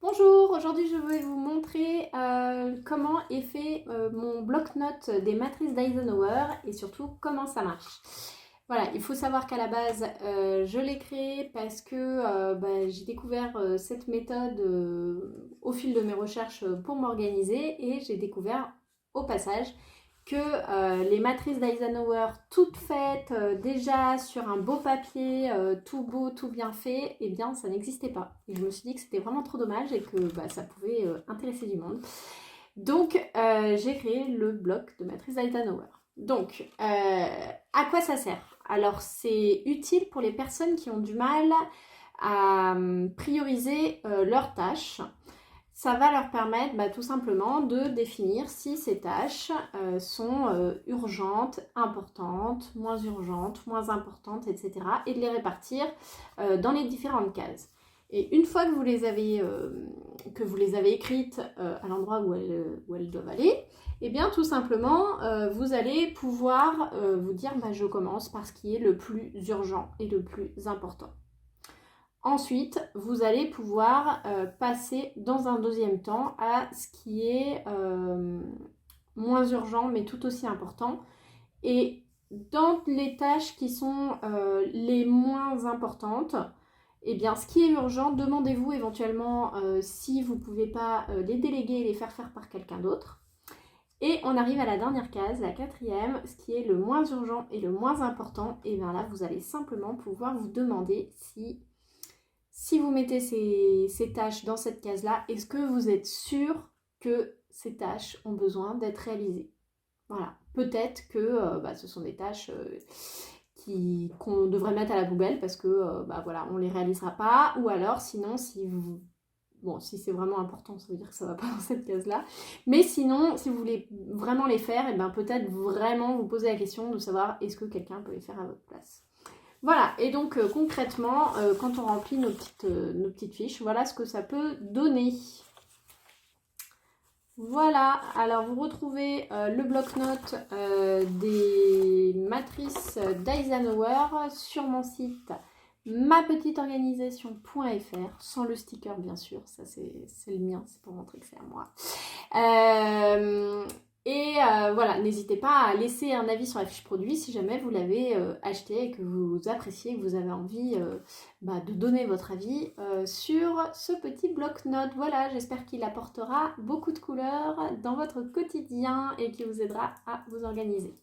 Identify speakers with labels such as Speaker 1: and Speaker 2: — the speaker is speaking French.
Speaker 1: Bonjour, aujourd'hui je vais vous montrer comment est fait mon bloc-notes des matrices d'Eisenhower et surtout comment ça marche. Voilà, il faut savoir qu'à la base je l'ai créé parce que j'ai découvert cette méthode au fil de mes recherches pour m'organiser et j'ai découvert au passage que les matrices d'Eisenhower toutes faites déjà sur un beau papier, tout beau, tout bien fait, eh bien ça n'existait pas. Et je me suis dit que c'était vraiment trop dommage et que ça pouvait intéresser du monde. Donc j'ai créé le bloc de matrice d'Eisenhower. Donc à quoi ça sert? Alors c'est utile pour les personnes qui ont du mal à prioriser leurs tâches. Ça va leur permettre tout simplement de définir si ces tâches sont urgentes, importantes, moins importantes, etc. et de les répartir dans les différentes cases. Et une fois que vous les avez écrites à l'endroit où elles doivent aller, et bien tout simplement, vous allez pouvoir vous dire je commence par ce qui est le plus urgent et le plus important. Ensuite, vous allez pouvoir passer dans un deuxième temps à ce qui est moins urgent mais tout aussi important. Et dans les tâches qui sont les moins importantes, eh bien, ce qui est urgent, demandez-vous éventuellement si vous ne pouvez pas les déléguer et les faire par quelqu'un d'autre. Et on arrive à la dernière case, la quatrième, ce qui est le moins urgent et le moins important. Et bien là, vous allez simplement pouvoir vous demander si vous mettez ces tâches dans cette case-là, est-ce que vous êtes sûr que ces tâches ont besoin d'être réalisées? Voilà, peut-être que ce sont des tâches qu'on devrait mettre à la poubelle parce que on ne les réalisera pas. Ou alors, sinon, si c'est vraiment important, ça veut dire que ça ne va pas dans cette case-là. Mais sinon, si vous voulez vraiment les faire, peut-être vraiment vous poser la question de savoir est-ce que quelqu'un peut les faire à votre place. Voilà, et donc concrètement, quand on remplit nos petites fiches, voilà ce que ça peut donner. Voilà, alors vous retrouvez le bloc-notes des matrices d'Eisenhower sur mon site mapetiteorganisation.fr, sans le sticker bien sûr, ça c'est le mien, c'est pour montrer que c'est à moi. Voilà, n'hésitez pas à laisser un avis sur la fiche produit si jamais vous l'avez acheté et que vous appréciez, que vous avez envie de donner votre avis sur ce petit bloc-notes. Voilà, j'espère qu'il apportera beaucoup de couleurs dans votre quotidien et qu'il vous aidera à vous organiser.